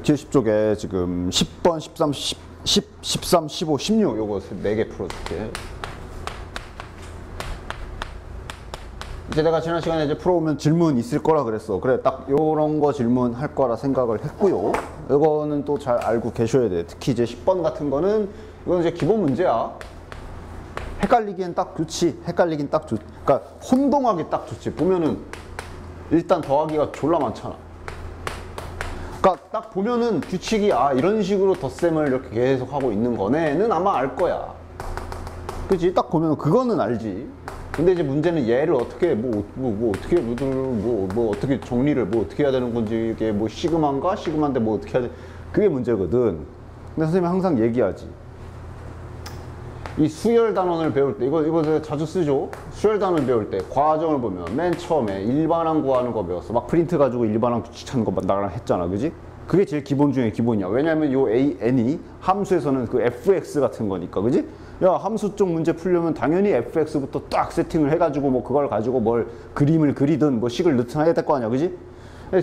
70쪽에 지금 10번, 13, 13, 15, 16 요거 4개 풀어줄게. 이제 내가 지난 시간에 이제 풀어오면 질문 있을 거라 그랬어. 그래, 딱 요런 거 질문할 거라 생각을 했고요. 이거는 또 잘 알고 계셔야 돼. 특히 이제 10번 같은 거는 이건 이제 기본 문제야. 헷갈리기엔 딱 좋지. 헷갈리긴 딱 좋지. 그러니까 혼동하기 딱 좋지. 보면은 일단 더하기가 졸라 많잖아. 그러니까 딱 보면은 규칙이 이런 식으로 덧셈을 이렇게 계속 하고 있는 거네는 아마 알 거야. 그치? 딱 보면 그거는 알지. 근데 이제 문제는 얘를 어떻게 어떻게 정리를 어떻게 해야 되는 건지, 이게 뭐 시그마인가 시그마인데 뭐 어떻게 해야 돼, 그게 문제거든. 근데 선생님이 항상 얘기하지. 이 수열 단원을 배울 때 이거 제가 자주 쓰죠. 수열 단원을 배울 때 과정을 보면 맨 처음에 일반항 구하는 거 배웠어. 막 프린트 가지고 일반항 규칙 찾는 거 나랑 했잖아, 그지? 그게 제일 기본 중에 기본이야. 왜냐면 요 AN이 함수에서는 그 fx 같은 거니까, 그지? 야, 함수 쪽 문제 풀려면 당연히 fx부터 딱 세팅을 해가지고 뭐 그걸 가지고 뭘 그림을 그리든 뭐 식을 넣든 해야 될 거 아니야, 그지?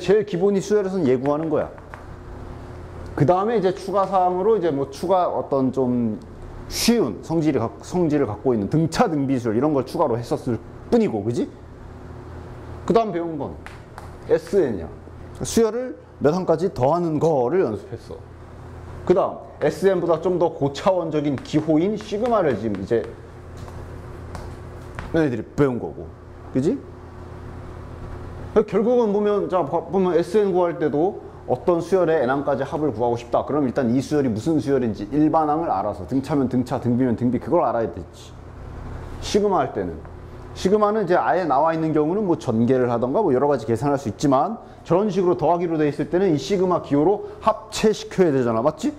제일 기본이 수열에서는 얘 구하는 거야. 그 다음에 이제 추가 사항으로 이제 뭐 추가 어떤 좀 쉬운 성질을 갖고 있는 등차 등비수열 이런 걸 추가로 했었을 뿐이고, 그지? 그 다음 배운 건 SN이야. 수열을 몇 항까지 더하는 거를 연습했어. 그 다음 SN보다 좀 더 고차원적인 기호인 시그마를 지금 이제 너희들이 배운 거고, 그지? 결국은 보면 SN 구할 때도 어떤 수열의 n항까지 합을 구하고 싶다. 그럼 일단 이 수열이 무슨 수열인지 일반항을 알아서, 등차면 등차, 등비면 등비, 그걸 알아야 되지. 시그마 할 때는, 시그마는 이제 아예 나와 있는 경우는 뭐 전개를 하던가 뭐 여러 가지 계산할 수 있지만, 저런 식으로 더하기로 돼 있을 때는 이 시그마 기호로 합체시켜야 되잖아, 맞지?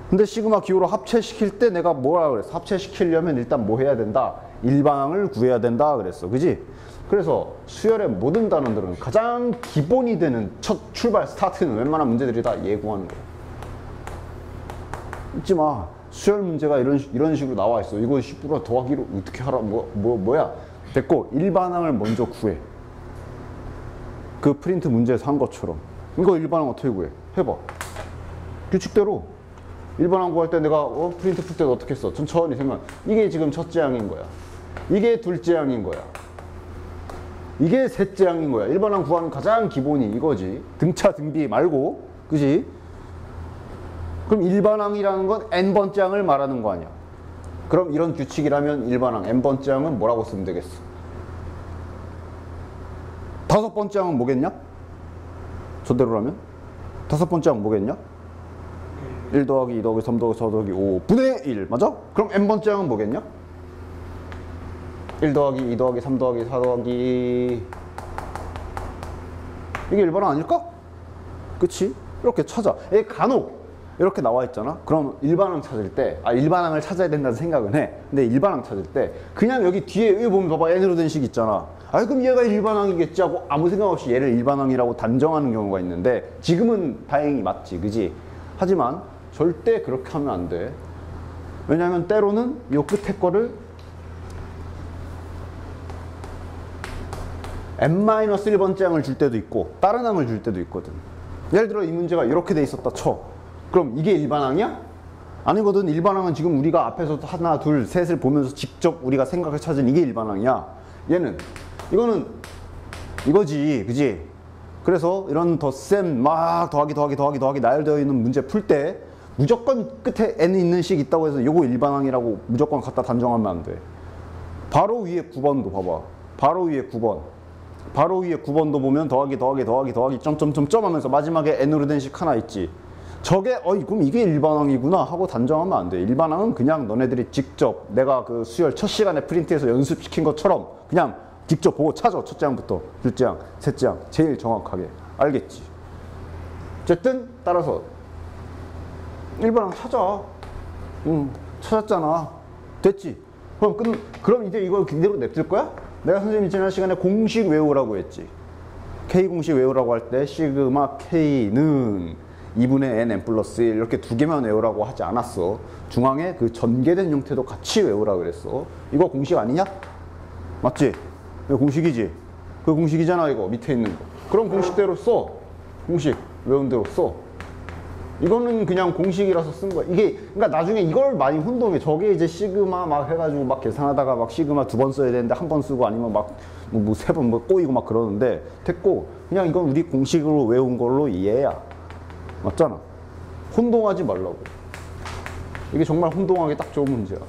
근데 시그마 기호로 합체시킬 때 내가 뭐라 그랬어? 합체시키려면 일단 뭐 해야 된다? 일반항을 구해야 된다 그랬어, 그지? 그래서 수열의 모든 단원들은 가장 기본이 되는 첫 출발 스타트는 웬만한 문제들이 다 예구하는 거야. 잊지 마. 수열 문제가 이런 식으로 나와 있어. 이거 10% 더하기로 어떻게 하라, 뭐야. 됐고, 일반항을 먼저 구해. 그 프린트 문제에서 한 것처럼. 이거 일반항 어떻게 구해? 해봐. 규칙대로. 일반항 구할 때 내가 프린트 풀 때도 어떻게 했어? 천천히 생각. 이게 지금 첫째 항인 거야. 이게 둘째 항인 거야. 이게 셋째 항인 거야. 일반항 구하는 가장 기본이 이거지. 등차 등비 말고, 그지? 그럼 일반항이라는 건 n번째 항을 말하는 거 아니야. 그럼 이런 규칙이라면 일반항 n번째 항은 뭐라고 쓰면 되겠어? 5번째 항은 뭐겠냐? 저대로라면? 5번째 항은 뭐겠냐? 1 더하기 2 더하기 3 더하기 4 더하기 5 분의 1, 맞아? 그럼 n번째 항은 뭐겠냐? 1 더하기 2 더하기 3 더하기 4 더하기, 이게 일반항 아닐까? 그치? 이렇게 찾아. 간혹 이렇게 나와 있잖아. 그럼 일반항 찾을 때, 일반항을 찾아야 된다는 생각은 해. 근데 일반항 찾을 때 그냥 여기 뒤에 여기 보면 봐봐, n으로 된 식 있잖아. 그럼 얘가 일반항이겠지 하고 아무 생각 없이 얘를 일반항이라고 단정하는 경우가 있는데, 지금은 다행히 맞지, 그지? 하지만 절대 그렇게 하면 안 돼. 왜냐하면 때로는 요 끝에 거를 n-1번째 항을 줄 때도 있고 다른 항을 줄 때도 있거든. 예를 들어 이 문제가 이렇게 돼 있었다 쳐. 그럼 이게 일반항이야? 아니거든. 일반항은 지금 우리가 앞에서 하나, 둘, 셋을 보면서 직접 우리가 생각해 찾은 이게 일반항이야. 이거는 이거지, 그지? 그래서 이런 덧셈 막 더하기 나열되어 있는 문제 풀 때 무조건 끝에 n이 있는 식 있다고 해서 요거 일반항이라고 무조건 갖다 단정하면 안 돼. 바로 위에 9번도 봐봐. 바로 위에 9번. 바로 위에 9번도 보면 더하기 점점점점 하면서 마지막에 n으로 된 식 하나 있지. 저게 그럼 이게 일반항이구나 하고 단정하면 안 돼. 일반항은 그냥 너네들이 직접 내가 그 수열 첫 시간에 프린트해서 연습시킨 것처럼 그냥 직접 보고 찾아. 첫째 항부터 둘째 항, 셋째 항 제일 정확하게. 알겠지? 어쨌든 따라서 일반항 찾아. 찾았잖아. 됐지? 그럼 이제 이거 그대로 냅둘 거야? 내가 선생님이 지난 시간에 공식 외우라고 했지. K 공식 외우라고 할 때 시그마 K는 2분의 n 플러스 1 이렇게 두 개만 외우라고 하지 않았어. 중앙에 그 전개된 형태도 같이 외우라고 그랬어. 이거 공식 아니냐? 맞지? 이거 공식이지? 그 공식이잖아, 이거 밑에 있는 거. 그럼 공식대로 써. 공식 외운 대로 써. 이거는 그냥 공식이라서 쓴 거야. 이게, 그러니까 나중에 이걸 많이 혼동해. 저게 이제 시그마 막 해가지고 막 계산하다가 막 시그마 2번 써야 되는데 한 번 쓰고 아니면 막 뭐 3번 뭐 꼬이고 막 그러는데 됐고, 그냥 이건 우리 공식으로 외운 걸로 이해야. 맞잖아. 혼동하지 말라고. 이게 정말 혼동하기 딱 좋은 문제야.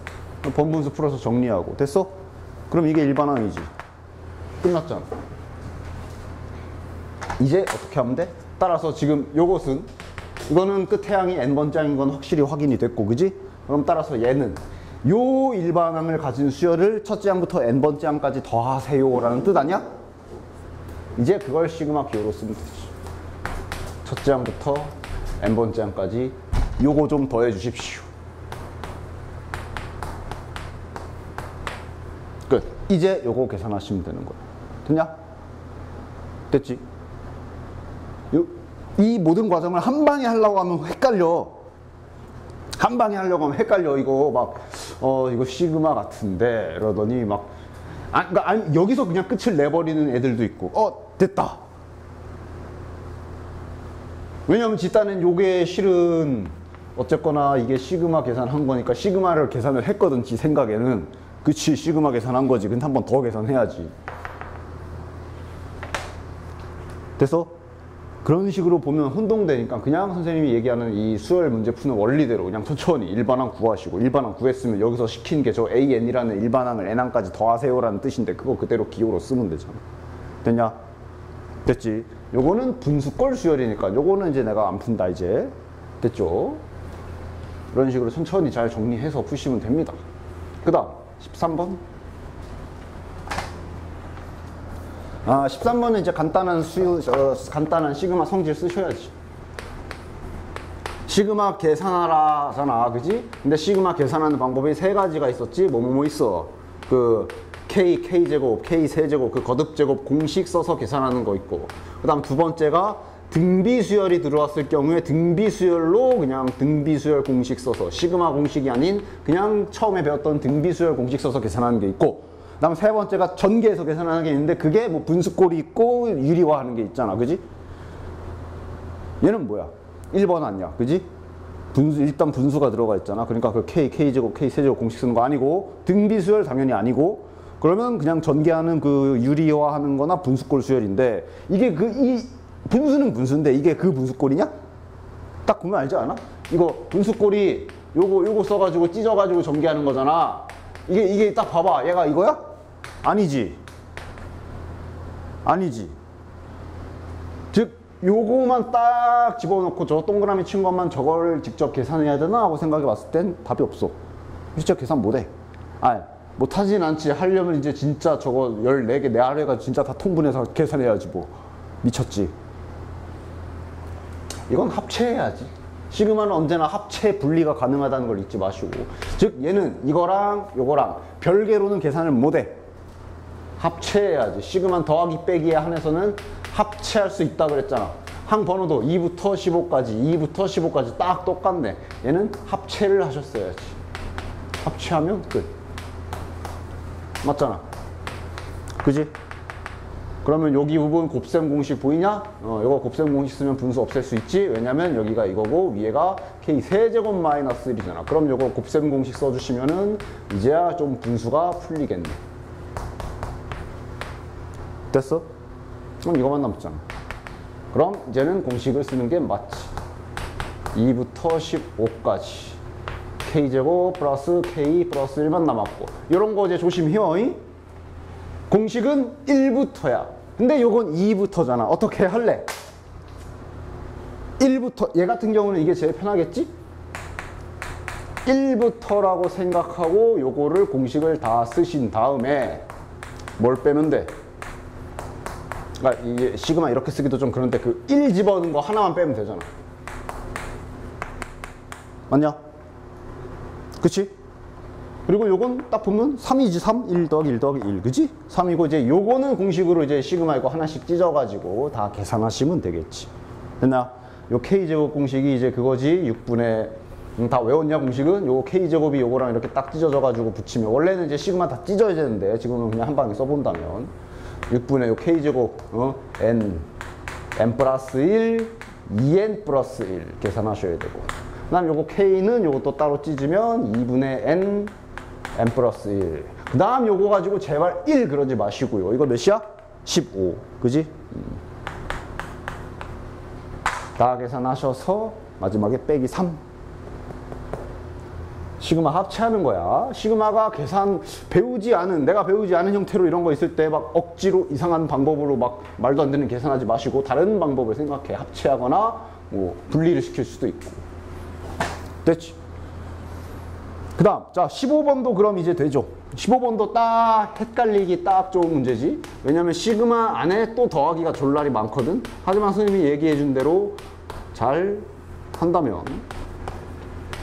번분수 풀어서 정리하고. 됐어? 그럼 이게 일반항이지. 끝났잖아. 이제 어떻게 하면 돼? 따라서 지금 요것은, 이거는 끝해항이 n번째인 건 확실히 확인이 됐고, 그지? 그럼 따라서 얘는 요 일반항을 가진 수열을 첫째 항부터 n번째 항까지 더하세요 라는 뜻 아니야? 이제 그걸 시그마 기호로 쓰면 되지. 첫째 항부터 n번째 항까지 요거 좀 더해 주십시오. 끝. 이제 요거 계산하시면 되는 거야. 됐냐? 됐지? 이 모든 과정을 한 방에 하려고 하면 헷갈려. 한 방에 하려고 하면 헷갈려. 이거 막 이거 시그마 같은데 이러더니 막 그러니까 여기서 그냥 끝을 내버리는 애들도 있고 됐다. 왜냐면 집단은 요게 실은 어쨌거나 이게 시그마 계산한 거니까 시그마를 계산을 했거든. 지 생각에는. 그치, 시그마 계산한 거지. 근데 한 번 더 계산해야지. 됐어? 그런 식으로 보면 혼동되니까 그냥 선생님이 얘기하는 이 수열 문제 푸는 원리대로 그냥 천천히 일반항 구하시고, 일반항 구했으면 여기서 시킨 게 저 AN이라는 일반항을 N항까지 더하세요라는 뜻인데 그거 그대로 기호로 쓰면 되잖아. 됐냐? 됐지? 요거는 분수꼴 수열이니까 요거는 이제 내가 안 푼다 이제. 됐죠? 이런 식으로 천천히 잘 정리해서 푸시면 됩니다. 그 다음 13번. 13번은 이제 간단한 간단한 시그마 성질 쓰셔야지. 시그마 계산하라잖아, 그지? 근데 시그마 계산하는 방법이 세 가지가 있었지. 뭐 있어? 그 K제곱, K3제곱, 그 거듭제곱 공식 써서 계산하는 거 있고, 그 다음 두 번째가 등비수열이 들어왔을 경우에 등비수열로 그냥 등비수열 공식 써서, 시그마 공식이 아닌 그냥 처음에 배웠던 등비수열 공식 써서 계산하는 게 있고, 그 다음 세 번째가 전개해서 계산하는 게 있는데 그게 뭐 분수꼴이 있고 유리화하는 게 있잖아, 그지? 얘는 뭐야? 1번 아니야, 그지? 일단 분수가 들어가 있잖아. 그러니까 그 K제곱, K3제곱 공식 쓰는 거 아니고, 등비수열 당연히 아니고, 그러면 그냥 전개하는 그 유리화하는 거나 분수꼴 수열인데, 이게 이 분수는 분수인데 이게 그 분수꼴이냐? 딱 보면 알지 않아? 이거 분수꼴이 요거 써가지고 찢어가지고 전개하는 거잖아. 이게 딱 봐봐. 얘가 이거야? 아니지. 아니지. 즉 요거만 딱 집어넣고 저 동그라미 친 것만 저걸 직접 계산해야 되나 하고 생각해 봤을 땐 답이 없어. 직접 계산 못해. 못하진 않지. 하려면 이제 진짜 저거 14개 내 아래가 진짜 다 통분해서 계산해야지 뭐. 미쳤지. 이건 합체해야지. 시그마는 언제나 합체 분리가 가능하다는 걸 잊지 마시고, 즉 얘는 이거랑 요거랑 별개로는 계산을 못해. 합체해야지. 시그마 더하기 빼기에 한해서는 합체할 수 있다 그랬잖아. 항 번호도 2부터 15까지 딱 똑같네. 얘는 합체를 하셨어야지. 합체하면 끝. 맞잖아, 그지? 그러면 여기 부분 곱셈 공식 보이냐? 이거 곱셈 공식 쓰면 분수 없앨 수 있지? 왜냐면 여기가 이거고 위에가 K3제곱 마이너스 1이잖아. 그럼 이거 곱셈 공식 써주시면은 이제야 좀 분수가 풀리겠네. 됐어? 그럼 이거만 남았잖아. 그럼 이제는 공식을 쓰는 게 맞지. 2부터 15까지 K제곱 플러스 K 플러스 1만 남았고, 이런 거 이제 조심해요. 공식은 1부터야. 근데 요건 2부터잖아. 어떻게 할래? 1부터, 얘 같은 경우는 이게 제일 편하겠지? 1부터라고 생각하고 요거를 공식을 다 쓰신 다음에 뭘 빼면 돼? 그러니까 이게 시그마 이렇게 쓰기도 좀 그런데 그 1 집어넣은 거 하나만 빼면 되잖아. 맞냐? 그치? 그리고 요건 딱 보면 3이지. 3, 1 더하기 1 더하기 1, 그지? 3이고 이제 요거는 공식으로 이제 시그마 이거 하나씩 찢어가지고 다 계산하시면 되겠지. 됐나? 요 K제곱 공식이 이제 그거지. 6분의 다 외웠냐 공식은? 요 K제곱이 요거랑 이렇게 딱 찢어져가지고 붙이면, 원래는 이제 시그마 다 찢어야 되는데 지금은 그냥 한 방에 써본다면 6분의 요 K제곱 N 플러스 1 2n 플러스 1 계산하셔야 되고, 그 다음 요거 k는 요것도 따로 찢으면 2분의 n 플러스 1. 그 다음 요거 가지고 제발 1 그러지 마시고요. 이거 몇이야? 15. 그지? 다 계산하셔서 마지막에 빼기 3. 시그마 합체하는 거야. 시그마가 내가 배우지 않은 형태로 이런 거 있을 때 막 억지로 이상한 방법으로 막 말도 안 되는 계산하지 마시고 다른 방법을 생각해. 합체하거나 뭐 분리를 시킬 수도 있고. 됐지? 그 다음, 자, 15번도 그럼 이제 되죠. 15번도 딱 헷갈리기 딱 좋은 문제지. 왜냐면 시그마 안에 또 더하기가 졸라리 많거든. 하지만 선생님이 얘기해 준 대로 잘 한다면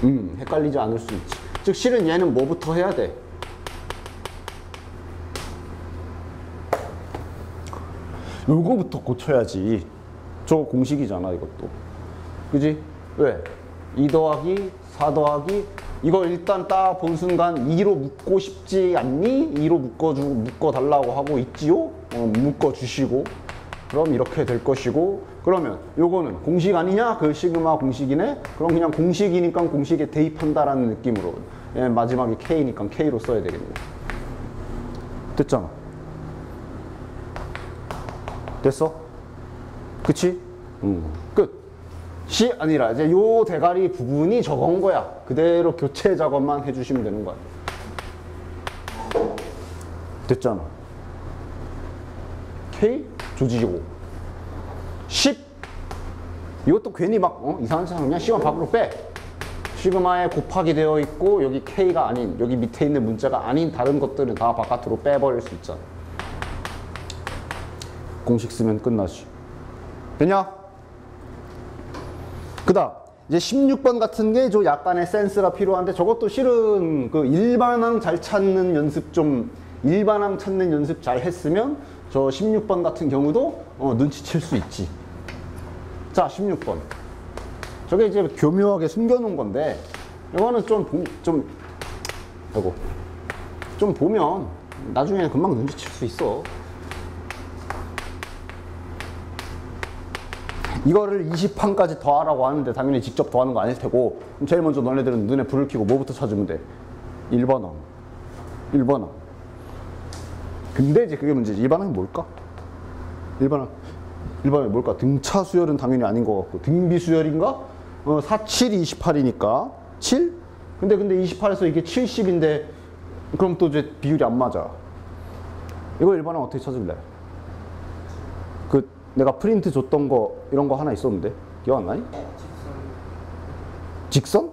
헷갈리지 않을 수 있지. 즉 실은 얘는 뭐부터 해야 돼? 요거부터 고쳐야지. 저 공식이잖아 이것도. 그지? 왜? 2 더하기 4 더하기 이거 일단 딱 본 순간 2로 묶고 싶지 않니? 2로 묶어달라고 하고 있지요? 묶어주시고 그럼 이렇게 될 것이고, 그러면 요거는 공식 아니냐? 그 시그마 공식이네? 그럼 그냥 공식이니까 공식에 대입한다라는 느낌으로 마지막에 K니까 K로 써야 되겠네. 됐잖아. 됐어? 그치? 끝. 시 아니라 이제 요 대가리 부분이 저건 거야. 그대로 교체 작업만 해주시면 되는 거야. 됐잖아. K 조지고 10 이것도 괜히 막 이상한 짓 그냥 시그마 밖으로 빼. 시그마에 곱하기 되어 있고 여기 K가 아닌, 여기 밑에 있는 문자가 아닌 다른 것들은 다 바깥으로 빼버릴 수 있잖아. 공식 쓰면 끝나지. 됐냐? 그 다음 이제 16번 같은 게 좀 약간의 센스가 필요한데, 저것도 실은 그 일반항 찾는 연습 잘 했으면 저 16번 같은 경우도 눈치챌 수 있지. 자, 16번. 저게 이제 교묘하게 숨겨놓은 건데, 이거는 좀 보면 나중에 금방 눈치챌 수 있어. 이거를 20판까지 더하라고 하는데 당연히 직접 더하는 거 아닐 테고, 그럼 제일 먼저 너네들은 눈에 불을 켜고 뭐부터 찾으면 돼? 1번항. 1번항. 근데 이제 그게 문제지. 1번항이 뭘까? 1번항이 뭘까? 등차 수열은 당연히 아닌 것 같고, 등비 수열인가? 4, 7이 28이니까 7? 근데 28에서 이게 70인데 그럼 또 이제 비율이 안 맞아. 이거 1번항 어떻게 찾을래? 내가 프린트 줬던 거 이런 거 하나 있었는데 기억 안 나니? 직선?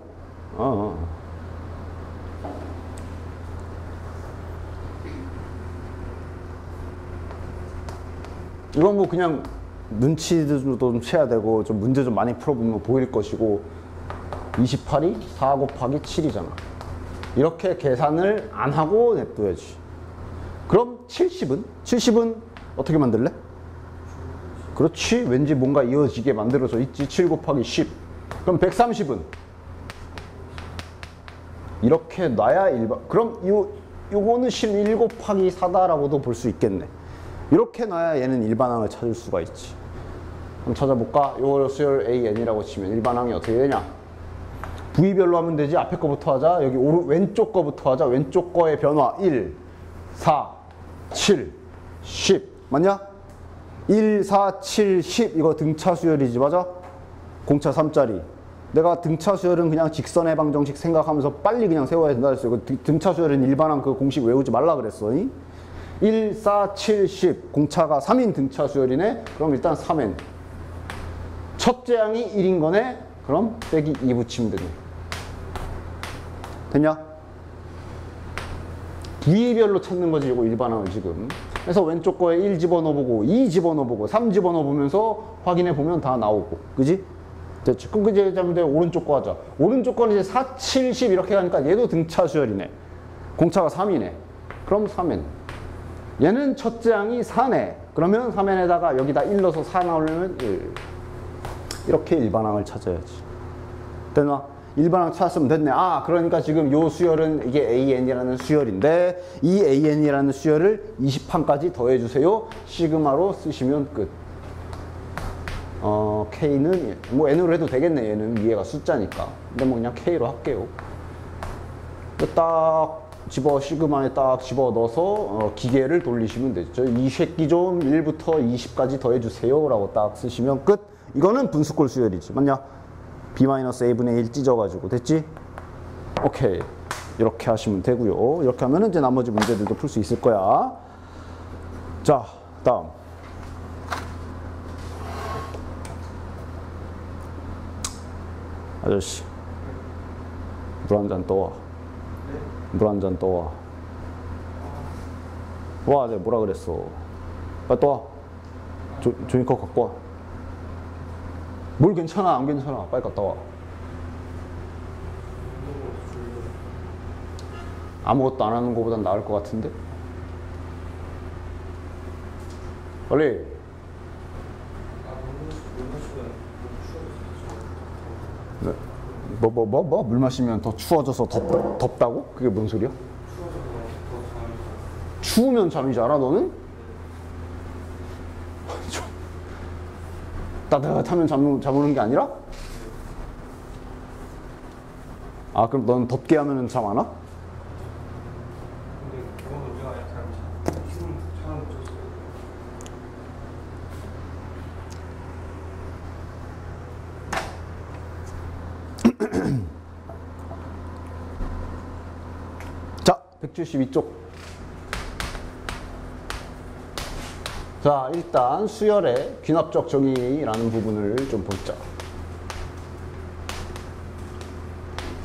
이건 뭐 그냥 눈치도 좀 채야 되고 좀 문제 좀 많이 풀어보면 보일 것이고, 28이 4 곱하기 7이잖아. 이렇게 계산을 안 하고 냅둬야지. 그럼 70은 어떻게 만들래? 그렇지. 왠지 뭔가 이어지게 만들어져 있지. 7 곱하기 10. 그럼 130은? 이렇게 놔야 일반. 그럼 요거는 실은 1 곱하기 4다라고도 볼 수 있겠네. 이렇게 놔야 얘는 일반항을 찾을 수가 있지. 그럼 찾아볼까? 요거 수열 AN이라고 치면 일반항이 어떻게 되냐? 부위별로 하면 되지. 앞에 거부터 하자. 여기 왼쪽 거부터 하자. 왼쪽 거의 변화 1, 4, 7, 10. 맞냐? 1, 4, 7, 10 이거 등차 수열이지. 맞아? 공차 3짜리. 내가 등차 수열은 그냥 직선 해방 정식 생각하면서 빨리 그냥 세워야 된다 했어. 이거 등차 수열은 일반항 그 공식 외우지 말라 그랬어. 1, 4, 7, 10 공차가 3인 등차 수열이네. 그럼 일단 3n. 첫째 항이 1인 거네. 그럼 빼기 2 붙이면 되네. 됐냐? 부위별로 찾는 거지 이거 일반항을 지금. 그래서 왼쪽 거에 1 집어넣어보고 2 집어넣어보고 3 집어넣어보면서 확인해보면 다 나오고. 그지? 됐지? 그럼 이제 오른쪽 거 하자. 오른쪽 거는 이제 4, 7, 10 이렇게 가니까 얘도 등차 수열이네. 공차가 3이네. 그럼 3n. 얘는 첫째 항이 4네. 그러면 3n에다가 여기다 1 넣어서 4 나오려면 1. 이렇게 일반항을 찾아야지. 됐나? 일반항 찾았으면 됐네. 그러니까 지금 요 수열은 이게 AN이라는 수열인데, 이 AN이라는 수열을 20판까지 더해주세요. 시그마로 쓰시면 끝. K는 뭐 N으로 해도 되겠네. 얘는 위에가 숫자니까. 근데 뭐 그냥 K로 할게요. 딱 집어 시그마에 딱 집어 넣어서 기계를 돌리시면 되죠. 이 새끼 좀 1부터 20까지 더해주세요 라고 딱 쓰시면 끝. 이거는 분수꼴 수열이지. 맞냐? B-A분의 1 찢어가지고 됐지? 오케이. 이렇게 하시면 되고요. 이렇게 하면 이제 나머지 문제들도 풀 수 있을 거야. 자, 다음. 아저씨, 물 한 잔 떠와. 물 한 잔 떠와. 와, 내가 뭐라 그랬어. 빨리 떠와. 종이컵 갖고 와. 뭘 괜찮아, 안 괜찮아. 빨리 갔다 와. 아무것도 안 하는 것보단 나을 것 같은데? 빨리. 네. 물 마시면 더 추워져서 덥다고? 그게 뭔 소리야? 추우면 잠이 자라, 너는? 따뜻하면 잠오는 게 아니라? 아, 그럼 넌 덥게 하면 잠 안 와? 자, 172쪽. 자, 일단 수열의 귀납적 정의라는 부분을 좀 보자.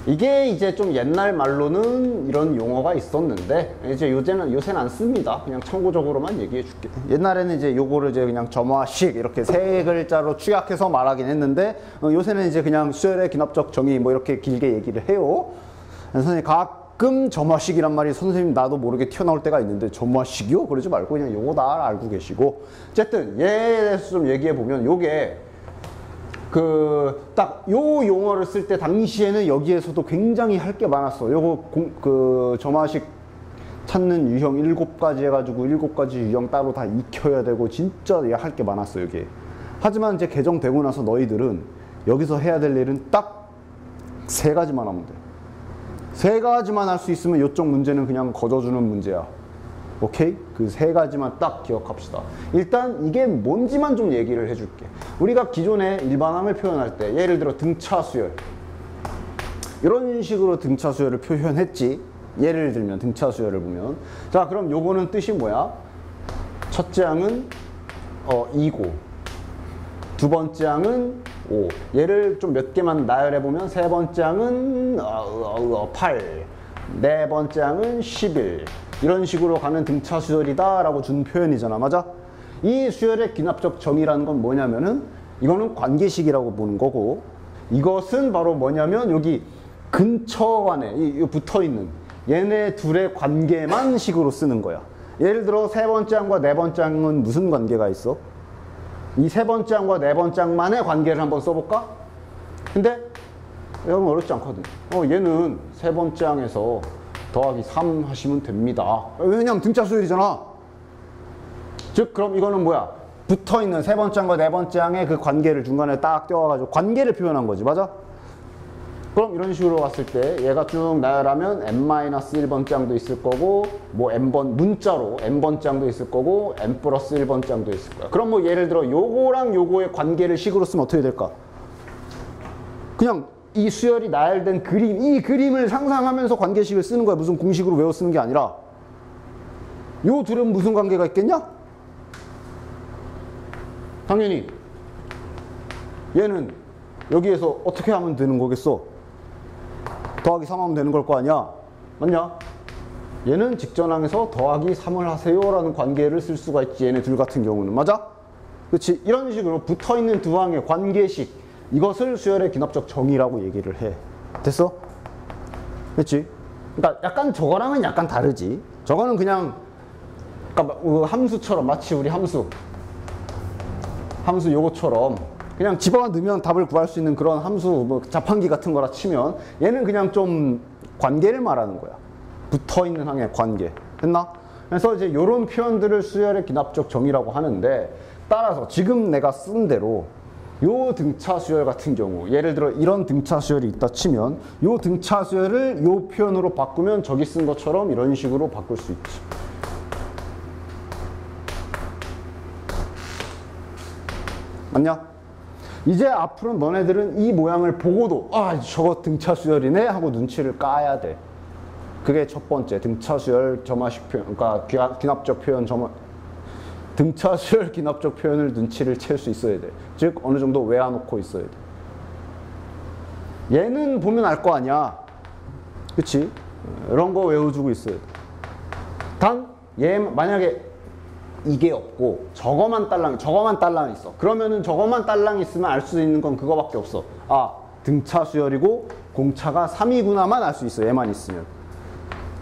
이게 이제 좀 옛날 말로는 이런 용어가 있었는데 이제 요새는 안 씁니다. 그냥 참고적으로만 얘기해 줄게. 옛날에는 이제 요거를 이제 그냥 점화식 이렇게 세 글자로 축약해서 말하긴 했는데 요새는 이제 그냥 수열의 귀납적 정의 뭐 이렇게 길게 얘기를 해요. 선생님 가끔 점화식이란 말이 선생님 나도 모르게 튀어나올 때가 있는데 점화식이요? 그러지 말고 그냥 요거 다 알고 계시고 어쨌든 얘에 대해서 좀 얘기해 보면 요게 딱 요 용어를 쓸 때 당시에는 여기에서도 굉장히 할 게 많았어. 요거 점화식 찾는 유형 7가지 해가지고 7가지 유형 따로 다 익혀야 되고 진짜 할 게 많았어 여기. 하지만 이제 개정되고 나서 너희들은 여기서 해야 될 일은 딱 3가지만 하면 돼. 3가지만 할 수 있으면 이쪽 문제는 그냥 거저주는 문제야. 오케이? 그 3가지만 딱 기억합시다. 일단 이게 뭔지만 좀 얘기를 해줄게. 우리가 기존에 일반항을 표현할 때 예를 들어 등차 수열 이런 식으로 등차 수열을 표현했지. 예를 들면 등차 수열을 보면 자 그럼 요거는 뜻이 뭐야? 첫째 항은 2고 두 번째 항은 5. 얘를 좀 몇 개만 나열해 보면 세 번째 항은 8 네 번째 항은 11 이런 식으로 가는 등차 수열이다 라고 준 표현이잖아. 맞아? 이 수열의 귀납적 정의라는 건 뭐냐면은 이거는 관계식이라고 보는 거고 이것은 바로 뭐냐면 여기 근처간에 붙어있는 얘네 둘의 관계만 식으로 쓰는 거야. 예를 들어 세 번째 항과 네 번째 항은 무슨 관계가 있어? 이 세 번째 항과 네 번째 항만의 관계를 한번 써볼까? 근데 이건 어렵지 않거든. 얘는 세 번째 항에서 더하기 3 하시면 됩니다. 왜냐면 등차 수열이잖아. 즉 그럼 이거는 뭐야? 붙어있는 세 번째 항과 네 번째 항의 그 관계를 중간에 딱 떼어가지고 관계를 표현한 거지. 맞아? 그럼 이런 식으로 갔을 때 얘가 쭉 나열하면 n-1번째 항도 있을 거고 뭐 n번 문자로 n번째 항도 있을 거고 n+1번째 항도 있을 거야. 그럼 뭐 예를 들어 요거랑 요거의 관계를 식으로 쓰면 어떻게 될까? 그냥 이 수열이 나열된 그림, 이 그림을 상상하면서 관계식을 쓰는 거야. 무슨 공식으로 외워 쓰는 게 아니라. 요 둘은 무슨 관계가 있겠냐? 당연히 얘는 여기에서 어떻게 하면 되는 거겠어? 더하기 3 하면 되는 걸 거 아니야? 맞냐? 얘는 직전항에서 더하기 3을 하세요 라는 관계를 쓸 수가 있지. 얘네 둘 같은 경우는. 맞아? 그렇지? 이런 식으로 붙어있는 두 항의 관계식 이것을 수열의 귀납적 정의라고 얘기를 해. 됐어? 그렇지? 그러니까 약간 저거랑은 약간 다르지. 저거는 그냥 그러니까 함수처럼 마치 우리 함수 요거처럼 그냥 집어만 넣으면 답을 구할 수 있는 그런 함수 뭐 자판기 같은 거라 치면 얘는 그냥 좀 관계를 말하는 거야. 붙어있는 항의 관계. 됐나? 그래서 이제 이런 표현들을 수열의 귀납적 정의라고 하는데 따라서 지금 내가 쓴 대로 요 등차 수열 같은 경우 예를 들어 이런 등차 수열이 있다 치면 요 등차 수열을 요 표현으로 바꾸면 저기 쓴 것처럼 이런 식으로 바꿀 수 있지. 맞냐? 이제 앞으로 너네들은 이 모양을 보고도 아 저거 등차 수열이네 하고 눈치를 까야 돼. 그게 첫 번째 등차 수열 점화식 표현, 그러니까 귀납적 표현 점화. 등차 수열 기납적 표현을 눈치를 챌 수 있어야 돼. 즉 어느 정도 외워놓고 있어야 돼. 얘는 보면 알 거 아니야. 그치? 이런 거 외워주고 있어야 돼. 단 얘 만약에 이게 없고 저거만 딸랑 있어. 그러면은 저거만 딸랑 있으면 알 수 있는 건 그거밖에 없어. 아 등차 수열이고 공차가 3이구나만 알 수 있어. 얘만 있으면.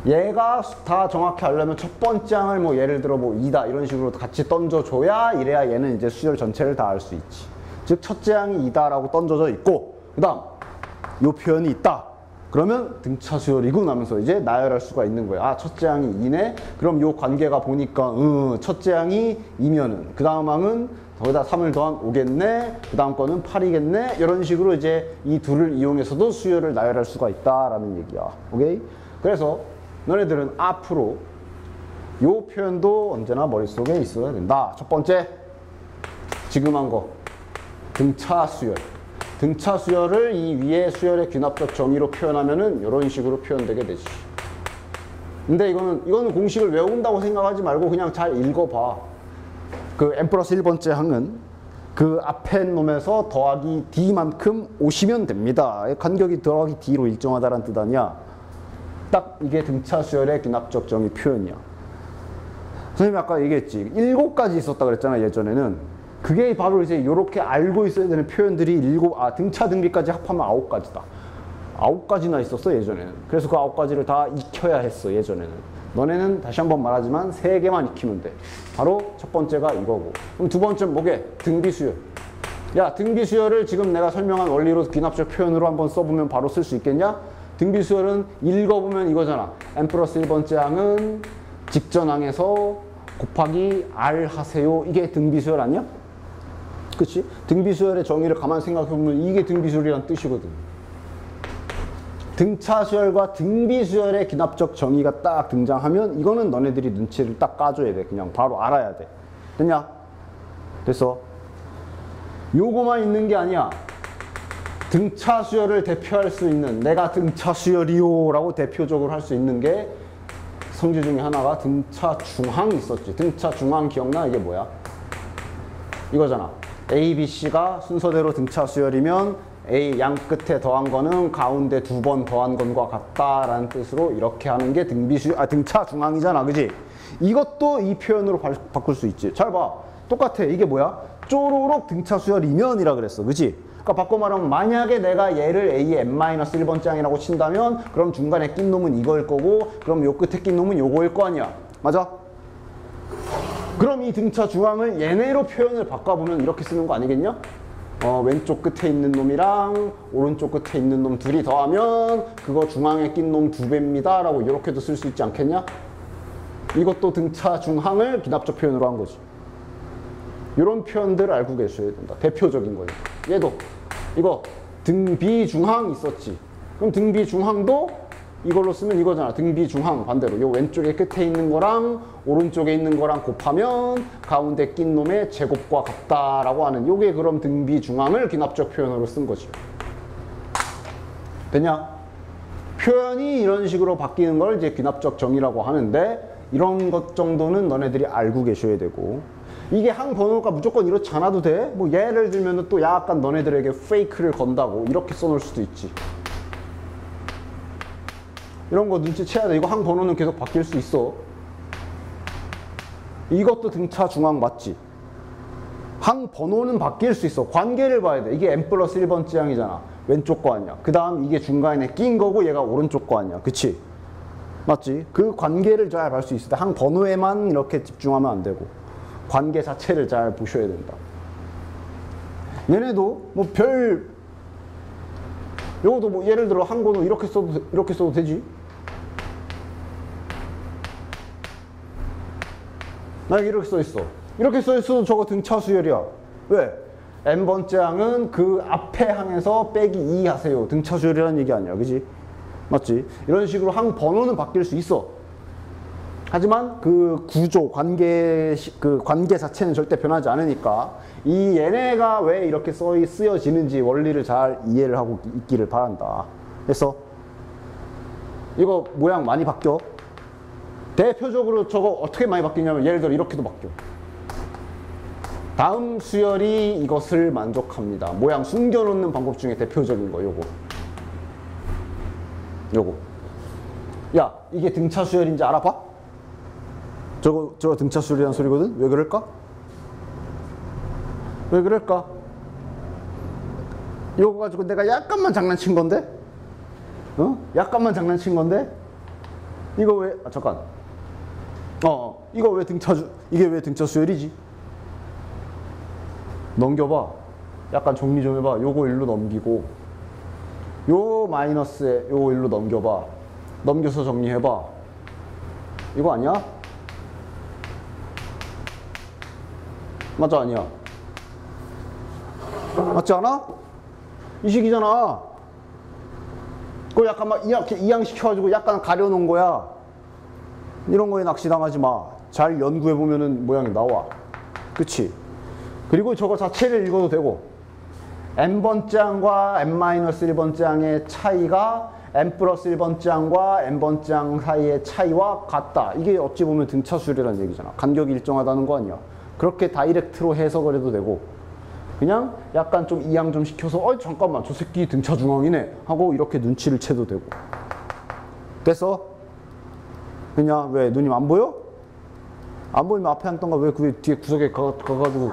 얘가 다 정확히 알려면 첫 번째 항을 뭐 예를 들어 뭐 2다 이런 식으로 같이 던져줘야 이래야 얘는 이제 수열 전체를 다 알 수 있지. 즉 첫째 항이 2다라고 던져져 있고 그 다음 요 표현이 있다. 그러면 등차 수열이군 하면서 이제 나열할 수가 있는 거야. 아 첫째 항이 2네. 그럼 요 관계가 보니까 첫째 항이 2면은 그 다음 항은 거기다 3을 더한 5겠네. 그 다음 거는 8이겠네. 이런 식으로 이제 이 둘을 이용해서도 수열을 나열할 수가 있다라는 얘기야. 오케이? 그래서 너네들은 앞으로 요 표현도 언제나 머릿속에 있어야 된다. 첫 번째, 지금 한 거. 등차 수열. 등차 수열을 이 위에 수열의 귀납적 정의로 표현하면은 이런 식으로 표현되게 되지. 근데 이거는 공식을 외운다고 생각하지 말고 그냥 잘 읽어봐. 그 n 플러스 1번째 항은 그 앞에 놈에서 더하기 d만큼 오시면 됩니다. 간격이 더하기 d로 일정하다는 뜻 아니야. 딱 이게 등차 수열의 귀납적 정의 표현이야. 선생님이 아까 얘기했지. 7가지 있었다 그랬잖아 예전에는. 그게 바로 이제 이렇게 알고 있어야 되는 표현들이 등차 등비까지 합하면 9가지다. 9가지나 있었어 예전에는. 그래서 그 9가지를 다 익혀야 했어 예전에는. 너네는 다시 한번 말하지만 3개만 익히면 돼. 바로 첫 번째가 이거고. 그럼 두 번째는 뭐게? 등비수열. 야 등비수열을 지금 내가 설명한 원리로 귀납적 표현으로 한번 써보면 바로 쓸 수 있겠냐? 등비수열은 읽어보면 이거잖아. n 플러스 1번째 항은 직전 항에서 곱하기 r 하세요. 이게 등비수열 아니야? 그치? 등비수열의 정의를 가만 생각해보면 이게 등비수열이란 뜻이거든. 등차 수열과 등비수열의 귀납적 정의가 딱 등장하면 이거는 너네들이 눈치를 딱 까줘야 돼. 그냥 바로 알아야 돼. 됐냐? 됐어? 요거만 있는 게 아니야. 등차 수열을 대표할 수 있는 내가 등차 수열이요 라고 대표적으로 할 수 있는 게 성질 중에 하나가 등차 중항이 있었지. 등차 중항 기억나? 이게 뭐야? 이거잖아. A, B, C가 순서대로 등차 수열이면 A 양 끝에 더한 거는 가운데 2번 더한 것과 같다라는 뜻으로 이렇게 하는 게 등차 중항이잖아. 그지? 이것도 이 표현으로 바꿀 수 있지. 잘 봐. 똑같아. 이게 뭐야? 쪼로록 등차 수열이면이라 그랬어. 그지? 그러니까 바꿔 말하면 만약에 내가 얘를 A의 n-1번째 항이라고 친다면 그럼 중간에 낀 놈은 이거일 거고 그럼 요 끝에 낀 놈은 요거일 거 아니야. 맞아? 그럼 이 등차 중항을 얘네로 표현을 바꿔보면 이렇게 쓰는 거 아니겠냐? 왼쪽 끝에 있는 놈이랑 오른쪽 끝에 있는 놈 둘이 더하면 그거 중항에 낀 놈 2배입니다 라고 이렇게도 쓸 수 있지 않겠냐? 이것도 등차 중항을 기납적 표현으로 한 거지. 이런 표현들을 알고 계셔야 된다. 대표적인 거예요. 얘도 이거 등비중항 있었지. 그럼 등비중항도 이걸로 쓰면 이거잖아. 등비중항 반대로 요 왼쪽에 끝에 있는 거랑 오른쪽에 있는 거랑 곱하면 가운데 낀 놈의 제곱과 같다라고 하는 요게 그럼 등비중항을 기납적 표현으로 쓴 거지. 됐냐? 표현이 이런 식으로 바뀌는 걸 이제 기납적 정의라고 하는데 이런 것 정도는 너네들이 알고 계셔야 되고 이게 항 번호가 무조건 이렇지 않아도 돼. 뭐 예를 들면 또 약간 너네들에게 페이크를 건다고 이렇게 써놓을 수도 있지. 이런 거 눈치채야 돼. 이거 항 번호는 계속 바뀔 수 있어. 이것도 등차 중항 맞지? 항 번호는 바뀔 수 있어. 관계를 봐야 돼. 이게 n 플러스 1번째 항이잖아. 왼쪽 거 아니야. 그 다음 이게 중간에 낀 거고 얘가 오른쪽 거 아니야. 그치? 맞지? 그 관계를 잘 알 수 있을 때 항 번호에만 이렇게 집중하면 안 되고 관계 자체를 잘 보셔야 된다. 얘네도 뭐 요것도 뭐 예를 들어 항 번호 이렇게 써도 되지? 나 이렇게 써 있어. 이렇게 써 있어도 저거 등차 수열이야. 왜? n번째 항은 그 앞에 항에서 빼기 2 하세요. 등차 수열이라는 얘기 아니야. 그지? 맞지? 이런 식으로 항 번호는 바뀔 수 있어. 하지만 그 구조, 그 관계 자체는 절대 변하지 않으니까 이 얘네가 왜 이렇게 쓰여지는지 원리를 잘 이해를 하고 있기를 바란다. 그래서 이거 모양 많이 바뀌어. 대표적으로 저거 어떻게 많이 바뀌냐면 예를 들어 이렇게도 바뀌어. 다음 수열이 이것을 만족합니다. 모양 숨겨놓는 방법 중에 대표적인 거 요거. 야, 이게 등차 수열인지 알아봐? 저거 등차 수열이라는 소리거든? 왜 그럴까? 왜 그럴까? 요거 가지고 내가 약간만 장난친 건데? 약간만 장난친 건데? 이거 왜, 잠깐. 이거 왜 이게 왜 등차 수열이지? 넘겨봐. 약간 정리 좀 해봐. 요거 일로 넘기고, 요 마이너스에 요거 일로 넘겨봐. 넘겨서 정리해봐. 이거 아니야? 맞아, 아니야? 맞지 않아? 이 식이잖아. 그걸 약간 막 이양시켜가지고 약간 가려놓은 거야. 이런 거에 낚시당하지 마. 잘 연구해보면은 모양이 나와. 그치? 그리고 저거 자체를 읽어도 되고, n번째 항과 n-1번째 항의 차이가 n 플러스 1번째 항과 n번째 항 사이의 차이와 같다. 이게 어찌 보면 등차 수열이라는 얘기잖아. 간격이 일정하다는 거 아니야. 그렇게 다이렉트로 해석을 해도 되고, 그냥 약간 좀 이양 좀 시켜서 잠깐만 저 새끼 등차 중앙이네 하고 이렇게 눈치를 채도 되고. 됐어? 그냥 왜 누님 안 보여? 안 보이면 앞에 앉던가 왜 그 뒤에 구석에 가가지고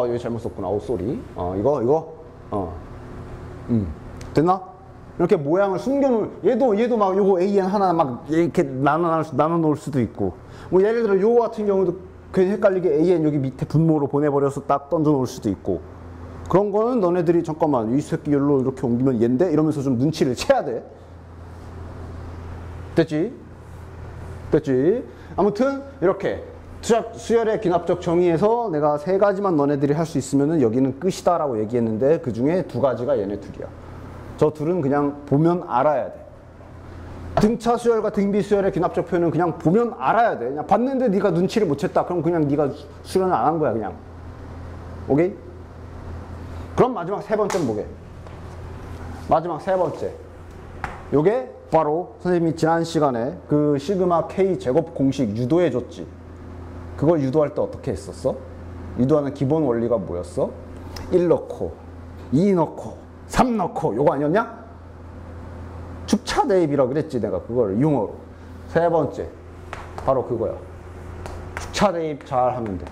여기 잘못 썼구나. 쏘리. 이거. 됐나? 이렇게 모양을 숨겨놓은, 얘도 막 요거 AN 하나 막 이렇게 나눠 놓을 수도 있고, 뭐 예를 들어 요거 같은 경우도 괜히 헷갈리게 AN 여기 밑에 분모로 보내버려서 딱 던져 놓을 수도 있고, 그런 거는 너네들이 잠깐만 이 새끼 열로 이렇게 옮기면 얘인데? 이러면서 좀 눈치를 채야 돼. 됐지? 아무튼 이렇게 수열의 귀납적 정의에서 내가 3가지만 너네들이 할 수 있으면은 여기는 끝이다 라고 얘기했는데, 그 중에 2가지가 얘네 둘이야. 저 둘은 그냥 보면 알아야 돼. 등차 수열과 등비 수열의 귀납적 표현은 그냥 보면 알아야 돼. 그냥 봤는데 네가 눈치를 못 챘다. 그럼 그냥 네가 수련을 안 한 거야, 그냥. 오케이? 그럼 마지막 3번째는 뭐게? 마지막 3번째. 요게 바로 선생님이 지난 시간에 그 시그마 K 제곱 공식 유도해 줬지. 그걸 유도할 때 어떻게 했었어? 유도하는 기본 원리가 뭐였어? 1 넣고 2 넣고 3 넣고 요거 아니었냐? 축차 대입이라 그랬지, 내가 그걸 융어로. 3번째 바로 그거야. 축차 대입 잘 하면 돼.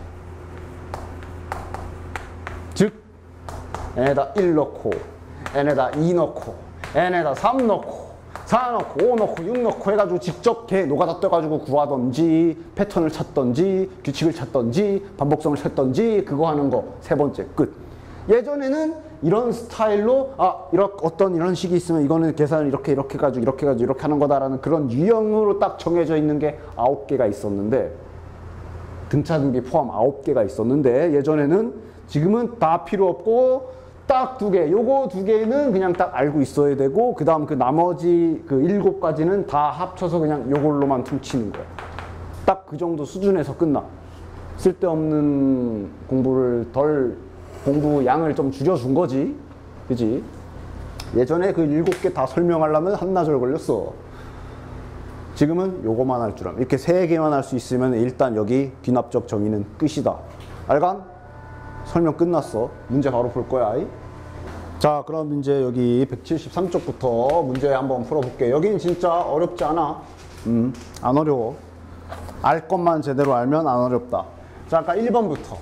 즉 n에다 1 넣고 n에다 2 넣고 n에다 3 넣고 4 넣고 5 넣고 6 넣고 해가지고 직접 걔 노가다 떠가지고 구하던지, 패턴을 찾던지, 규칙을 찾던지, 반복성을 찾던지, 그거 하는 거 3번째 끝. 예전에는 이런 스타일로 이런 식이 있으면 이거는 계산을 이렇게 가지고 이렇게 하는 거다라는 그런 유형으로 딱 정해져 있는 게 9개가 있었는데, 등차 등비 포함 9개가 있었는데, 예전에는, 지금은 다 필요 없고 딱 2개, 요거 2개는 그냥 딱 알고 있어야 되고, 그 다음 그 나머지 그 7가지는 다 합쳐서 그냥 요걸로만 퉁치는 거야. 딱 그 정도 수준에서 끝나. 쓸데없는 공부 양을 좀 줄여준 거지. 그지? 예전에 그 7개 다 설명하려면 한나절 걸렸어. 지금은 요거만 할 줄 알면, 이렇게 3개만 할 수 있으면 일단 여기 귀납적 정의는 끝이다. 알간? 설명 끝났어. 문제 바로 볼 거야. 자, 그럼 이제 여기 173쪽부터 문제 한번 풀어볼게. 여기는 진짜 어렵지 않아. 안 어려워. 알 것만 제대로 알면 안 어렵다. 자, 아까 1번부터.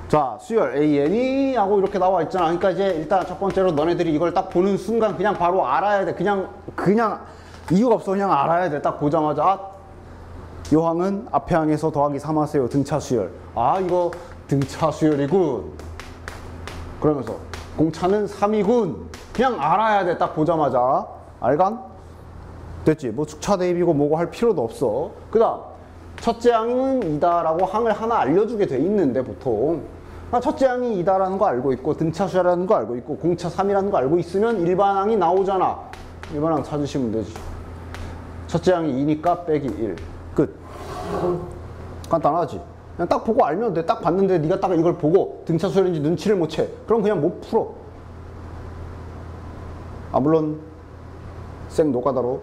자, 수열 AN이 하고 이렇게 나와 있잖아. 그러니까 이제 일단 첫 번째로 너네들이 이걸 딱 보는 순간 그냥 바로 알아야 돼. 그냥 이유가 없어. 그냥 알아야 돼. 딱 보자마자 요 항은 앞에 항에서 더하기 3 하세요. 등차 수열. 이거 등차 수열이군. 그러면서 공차는 3이군. 그냥 알아야 돼. 딱 보자마자. 알간? 됐지? 뭐 축차 대입이고 뭐고 할 필요도 없어. 그 다음 첫째 항은 2다라고 항을 하나 알려주게 돼 있는데 보통 첫째 항이 2다라는 거 알고 있고 등차 수열이라는 거 알고 있고 공차 3이라는 거 알고 있으면 일반항이 나오잖아. 일반항 찾으시면 되지. 첫째 항이 2니까 빼기 1. 끝. 간단하지? 그냥 딱 보고 알면 돼. 딱 봤는데 네가 딱 이걸 보고 등차 수열인지 눈치를 못 채. 그럼 그냥 못 풀어. 물론 생 노가다로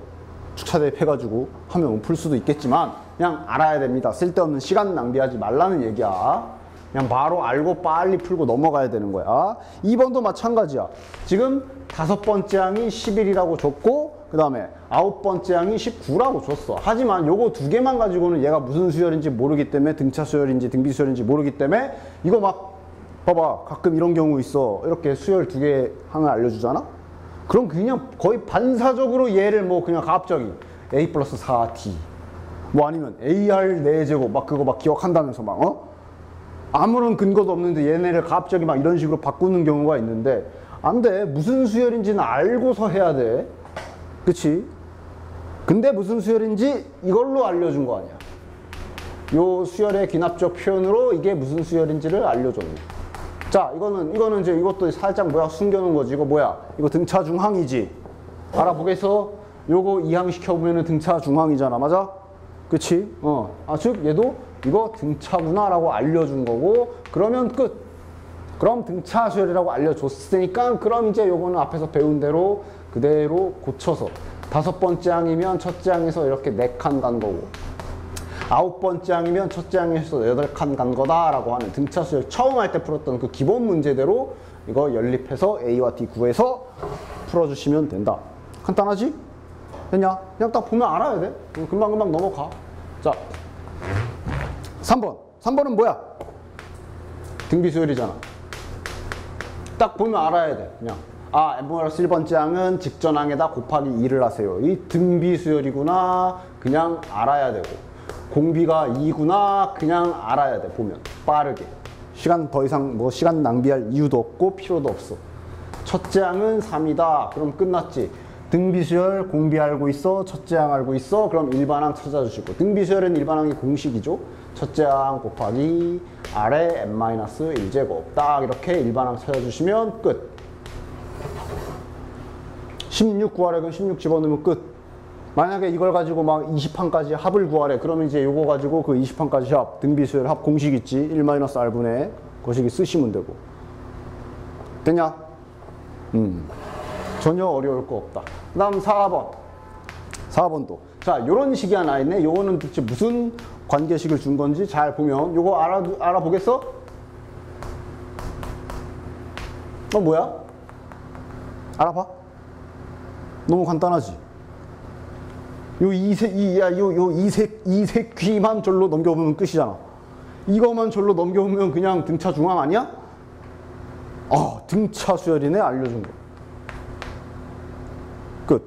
축차대입 해가지고 하면 풀 수도 있겠지만 그냥 알아야 됩니다. 쓸데없는 시간 낭비하지 말라는 얘기야. 그냥 바로 알고 빨리 풀고 넘어가야 되는 거야. 2번도 마찬가지야. 지금 5번째 항이 11이라고 줬고 그 다음에 9번째 항이 19라고 줬어. 하지만 요거 2개만 가지고는 얘가 무슨 수열인지 모르기 때문에 등차 수열인지 등비 수열인지 모르기 때문에 이거 막 봐봐. 가끔 이런 경우 있어. 이렇게 수열 2개 항을 알려주잖아? 그럼 그냥 거의 반사적으로 얘를 뭐 그냥 가압적이 a 플러스 4t 뭐 아니면 ar 4제곱 막 그거 막 기억한다면서 막 아무런 근거도 없는데 얘네를 가압적이 막 이런 식으로 바꾸는 경우가 있는데 안 돼. 무슨 수열인지는 알고서 해야 돼. 그치? 근데 무슨 수열인지 이걸로 알려준 거 아니야. 요 수열의 귀납적 표현으로 이게 무슨 수열인지를 알려줬네. 자, 이거는 이제 이것도 살짝 뭐야 숨겨놓은 거지. 이거 뭐야? 이거 등차 중항이지. 알아보겠어? 요거 이항 시켜보면은 등차 중항이잖아. 맞아? 그치? 즉 얘도 이거 등차구나라고 알려준 거고 그러면 끝. 그럼 등차 수열이라고 알려줬으니까 그럼 이제 요거는 앞에서 배운 대로 그대로 고쳐서 5번째 항이면 첫째 항에서 이렇게 4칸 간 거고 9번째 항이면 첫째 항에서 8칸 간 거다라고 하는 등차 수열 처음 할 때 풀었던 그 기본 문제대로 이거 연립해서 A와 D 구해서 풀어주시면 된다. 간단하지? 됐냐? 그냥 딱 보면 알아야 돼. 금방금방 넘어가. 자, 3번. 3번은 뭐야? 등비 수열이잖아. 딱 보면 알아야 돼. 그냥 M-1번째 항은 직전 항에다 곱하기 2를 하세요. 이 등비 수열이구나. 그냥 알아야 되고. 공비가 2구나. 그냥 알아야 돼. 보면 빠르게. 시간 더 이상 뭐 시간 낭비할 이유도 없고 필요도 없어. 첫째 항은 3이다. 그럼 끝났지. 등비수열 공비 알고 있어. 첫째 항 알고 있어. 그럼 일반항 찾아주시고. 등비수열은 일반항이 공식이죠. 첫째 항 곱하기 아래 n-1제곱. 딱 이렇게 일반항 찾아주시면 끝. 16 구하래. 그럼 16 집어넣으면 끝. 만약에 이걸 가지고 막 20항까지 합을 구하래. 그러면 이제 요거 가지고 그 20항까지 합, 등비수열 합 공식 있지. 1-r분의 거시기 쓰시면 되고. 됐냐? 전혀 어려울 거 없다. 그 다음 4번. 4번도. 자, 요런 식이 하나 있네. 요거는 도대체 무슨 관계식을 준 건지 잘 보면 요거 알아보겠어? 뭐야? 알아봐? 너무 간단하지? 요 이색 귀만 절로 넘겨보면 끝이잖아. 이거만 절로 넘겨보면 그냥 등차 중앙 아니야? 등차 수열이네. 알려준 거. 끝.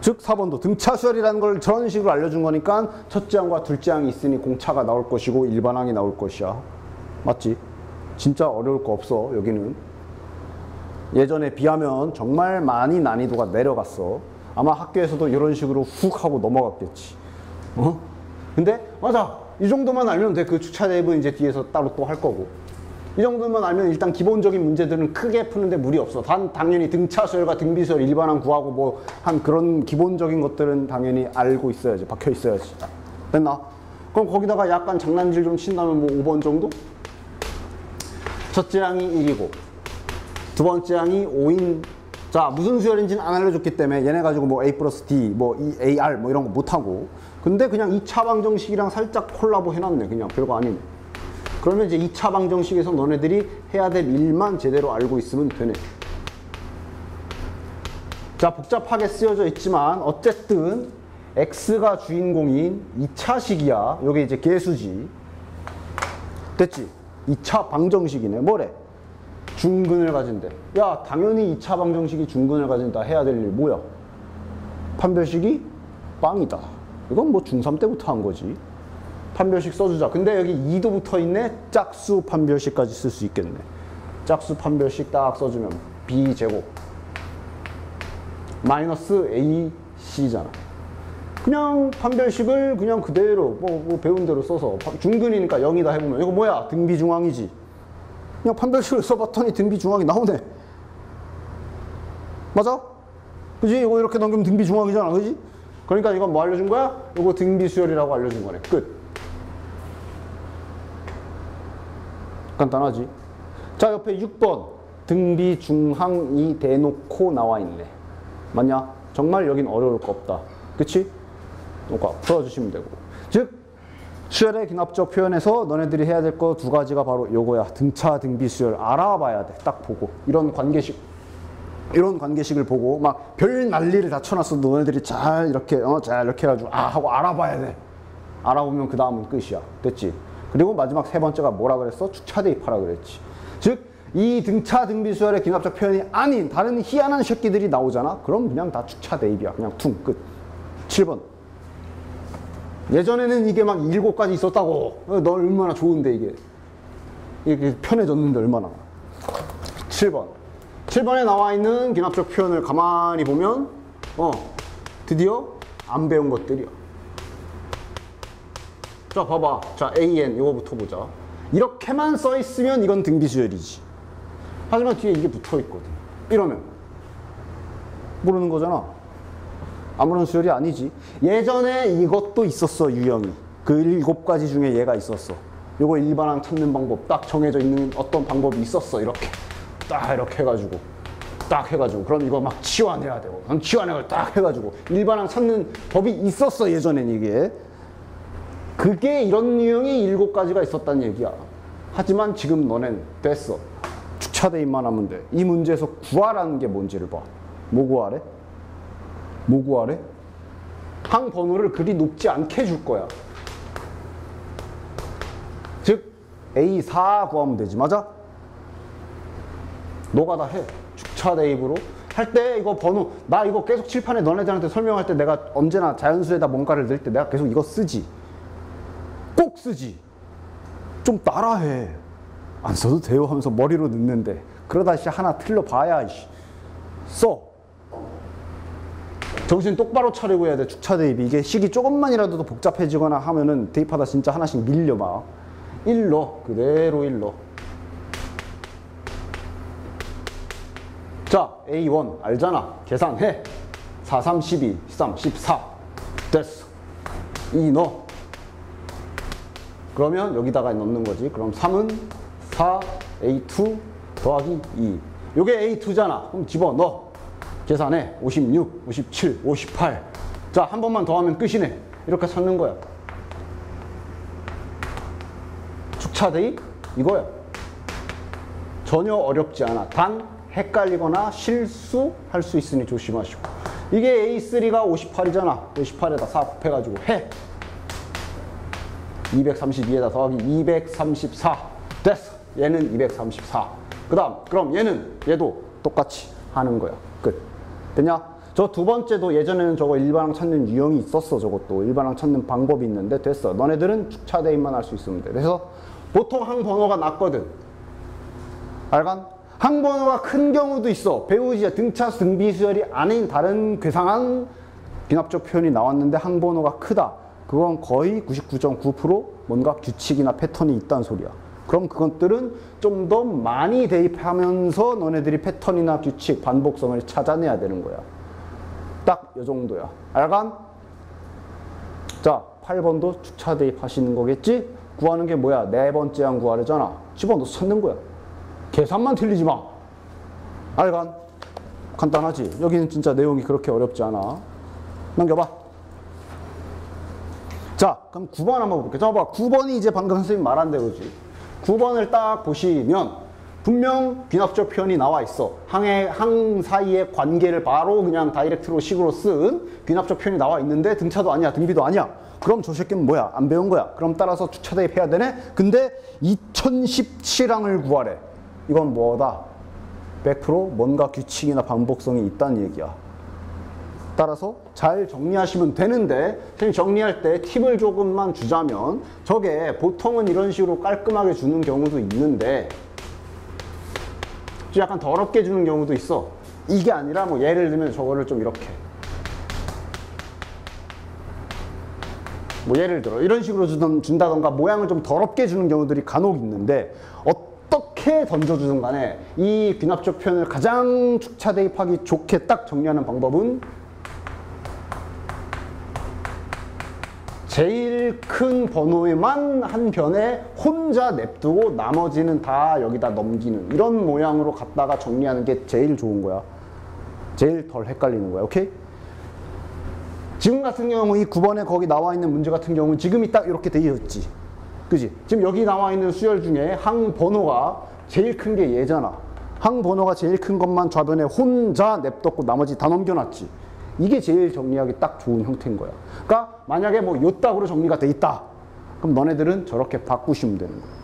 즉 4번도 등차 수열이라는 걸 저런 식으로 알려준 거니까 첫째 항과 둘째 항이 있으니 공차가 나올 것이고 일반항이 나올 것이야. 맞지? 진짜 어려울 거 없어. 여기는. 예전에 비하면 정말 많이 난이도가 내려갔어. 아마 학교에서도 이런 식으로 훅 하고 넘어갔겠지. 근데 맞아. 이 정도만 알면 돼. 그 주차 대입은 이제 뒤에서 따로 또 할 거고. 이 정도만 알면 일단 기본적인 문제들은 크게 푸는데 무리 없어. 당연히 등차 수열과 등비 수열 일반항 구하고 뭐 한 그런 기본적인 것들은 당연히 알고 있어야지. 박혀 있어야지. 됐나? 그럼 거기다가 약간 장난질 좀 친다면 뭐 5번 정도? 첫째 항이 1이고 두 번째 항이 5인. 자, 무슨 수열인지는 안 알려줬기 때문에 얘네 가지고 뭐 A 플러스 D, 뭐 AR 뭐 이런 거 못하고. 근데 그냥 2차 방정식이랑 살짝 콜라보 해놨네. 그냥 별거 아니네. 그러면 이제 2차 방정식에서 너네들이 해야 될 일만 제대로 알고 있으면 되네. 자, 복잡하게 쓰여져 있지만 어쨌든 X가 주인공인 2차식이야. 요게 이제 개수지. 됐지? 2차 방정식이네. 뭐래? 중근을 가진대. 야, 당연히 2차 방정식이 중근을 가진다. 해야 될 일 뭐야? 판별식이 빵이다. 이건 뭐 중3 때부터 한 거지. 판별식 써주자. 근데 여기 2도 붙어 있네. 짝수 판별식까지 쓸 수 있겠네. 짝수 판별식 딱 써주면 B제곱 마이너스 AC잖아. 그냥 판별식을 그냥 그대로 뭐 배운 대로 써서 중근이니까 0이다 해보면 이거 뭐야? 등비중앙이지. 그냥 판별식을 써봤더니 등비중앙이 나오네. 맞아? 그지? 이거 이렇게 넘기면 등비중앙이잖아. 그지? 그러니까 이건 뭐 알려준 거야? 이거 등비수열이라고 알려준 거네. 끝. 간단하지? 자, 옆에 6번. 등비중항이 대놓고 나와 있네. 맞냐? 정말 여긴 어려울 거 없다. 그치? 그러니까 풀어주시면 되고. 즉, 수열의 기납적 표현에서 너네들이 해야 될 거 두 가지가 바로 요거야. 등차, 등비수열. 알아봐야 돼. 딱 보고. 이런 관계식을 보고 막 별 난리를 다 쳐놨어도 너네들이 잘 이렇게 해가지고 하고 알아봐야 돼. 알아보면 그 다음은 끝이야. 됐지? 그리고 마지막 세 번째가 뭐라 그랬어? 축차 대입하라 그랬지. 즉, 이 등차 등비수열의 기납적 표현이 아닌 다른 희한한 새끼들이 나오잖아? 그럼 그냥 다 축차 대입이야. 그냥 퉁 끝. 7번. 예전에는 이게 막 7가지 있었다고. 너 얼마나 좋은데 이게. 이게 편해졌는데 얼마나. 7번. 7번에 나와 있는 기납적 표현을 가만히 보면 드디어 안 배운 것들이야. 자, 봐봐. 자, AN 이거부터 보자. 이렇게만 써 있으면 이건 등비수열이지. 하지만 뒤에 이게 붙어 있거든. 이러면 모르는 거잖아. 아무런 수열이 아니지. 예전에 이것도 있었어, 유형이. 그 7가지 중에 얘가 있었어. 요거 일반항 찾는 방법 딱 정해져 있는 어떤 방법이 있었어. 이렇게 딱 이렇게 해가지고 그럼 이거 막 치환해야 되고 치환을 딱 해가지고 일반항 찾는 법이 있었어. 예전엔 이게. 그게 이런 유형이 7가지가 있었다는 얘기야. 하지만 지금 너넨 됐어. 축차 대입만 하면 돼. 이 문제에서 구하라는 게 뭔지를 봐. 뭐 구하래? 뭐 구하래? 항 번호를 그리 높지 않게 줄 거야. 즉 A4 구하면 되지. 맞아? 너가 다 해. 축차 대입으로 할 때 이거 번호 나 이거 계속 칠판에 너네들한테 설명할 때 내가 언제나 자연수에다 뭔가를 넣을 때 내가 계속 이거 쓰지. 꼭 쓰지. 좀 따라해. 안 써도 돼요 하면서 머리로 넣는데 그러다 하나 틀려봐야 써. 정신 똑바로 차리고 해야 돼. 축차 대입이 이게 식이 조금만이라도 더 복잡해지거나 하면은 대입하다 진짜 하나씩 밀려 막. 1로 그대로 1로. 자, A1 알잖아. 계산해. 4, 3, 12, 13, 14 됐어. 2 넣어. 그러면 여기다가 넣는 거지. 그럼 3은 4, A2 더하기 2. 요게 A2잖아. 그럼 집어넣어. 계산해. 56, 57, 58. 자, 한 번만 더하면 끝이네. 이렇게 찾는 거야. 축차 대입 이거야. 전혀 어렵지 않아. 단 헷갈리거나 실수할 수 있으니 조심하시고. 이게 A3가 58이잖아. 58에다 4 곱해가지고 해. 232에다 더하기 234 됐어. 얘는 234. 그럼 얘도 똑같이 하는 거야. 끝. 됐냐? 저 두 번째도 예전에는 저거 일반항 찾는 유형이 있었어. 저것도 일반항 찾는 방법이 있는데 됐어. 너네들은 축차 대입만 할 수 있으면 돼. 그래서 보통 항 번호가 낮거든. 알간? 항 번호가 큰 경우도 있어. 배우지. 등차 등비수열이 아닌 다른 괴상한 기납적 표현이 나왔는데 항 번호가 크다. 그건 거의 99.9% 뭔가 규칙이나 패턴이 있다는 소리야. 그럼 그것들은 좀 더 많이 대입하면서 너네들이 패턴이나 규칙, 반복성을 찾아내야 되는 거야. 딱 이 정도야. 알간? 자, 8번도 축차 대입하시는 거겠지? 구하는 게 뭐야? 네 번째 항 구하려잖아. 집어넣어서 찾는 거야. 계산만 틀리지 마. 알간? 간단하지? 여기는 진짜 내용이 그렇게 어렵지 않아. 넘겨봐. 자, 그럼 9번 한번 볼게요. 자, 봐. 9번이 이제 방금 선생님 말한 대로지. 9번을 딱 보시면 분명 귀납적 표현이 나와 있어. 항 사이의 관계를 바로 그냥 다이렉트로 식으로 쓴 귀납적 표현이 나와 있는데 등차도 아니야, 등비도 아니야. 그럼 저 새끼는 뭐야? 안 배운 거야. 그럼 따라서 축차 대입해야 되네? 근데 2017항을 구하래. 이건 뭐다? 100% 뭔가 규칙이나 반복성이 있다는 얘기야. 따라서 잘 정리하시면 되는데, 선생님 정리할 때 팁을 조금만 주자면, 저게 보통은 이런 식으로 깔끔하게 주는 경우도 있는데 좀 약간 더럽게 주는 경우도 있어. 이게 아니라 뭐 예를 들면 저거를 좀 이렇게 뭐 예를 들어 이런 식으로 준다던가 모양을 좀 더럽게 주는 경우들이 간혹 있는데 어떻게 던져주든 간에 이 귀납적 표현을 가장 축차 대입하기 좋게 딱 정리하는 방법은 제일 큰 번호에만 한 변에 혼자 냅두고 나머지는 다 여기다 넘기는 이런 모양으로 갖다가 정리하는 게 제일 좋은 거야. 제일 덜 헷갈리는 거야. 오케이? 지금 같은 경우 이 9번에 거기 나와 있는 문제 같은 경우는 지금이 딱 이렇게 돼 있었지. 그지? 지금 여기 나와 있는 수열 중에 항 번호가 제일 큰 게 얘잖아. 항 번호가 제일 큰 것만 좌변에 혼자 냅뒀고 나머지 다 넘겨놨지. 이게 제일 정리하기 딱 좋은 형태인 거야. 그러니까 만약에 뭐 요딱으로 정리가 돼 있다. 그럼 너네들은 저렇게 바꾸시면 되는 거야.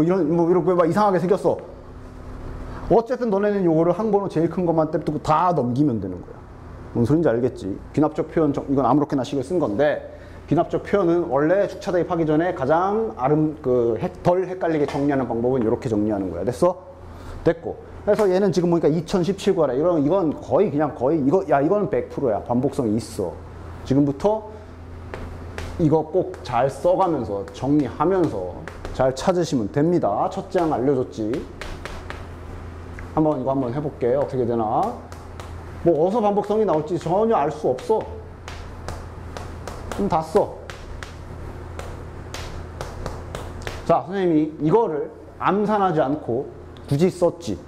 이렇게 막 이상하게 생겼어. 어쨌든 너네는 요거를 항번호 제일 큰 것만 떼두고 다 넘기면 되는 거야. 뭔 소린지 알겠지? 귀납적 표현, 이건 아무렇게나 식을 쓴 건데, 귀납적 표현은 원래 축차 대입하기 전에 가장 덜 헷갈리게 정리하는 방법은 이렇게 정리하는 거야. 됐어? 됐고. 그래서 얘는 지금 보니까 2017과래. 이건 거의 이거는 100%야. 반복성이 있어. 지금부터 이거 꼭 잘 써가면서 정리하면서 잘 찾으시면 됩니다. 첫째 항 알려줬지. 이거 한번 해볼게. 어떻게 되나. 뭐 어디서 반복성이 나올지 전혀 알 수 없어. 그럼 다 써. 자, 선생님이 이거를 암산하지 않고 굳이 썼지.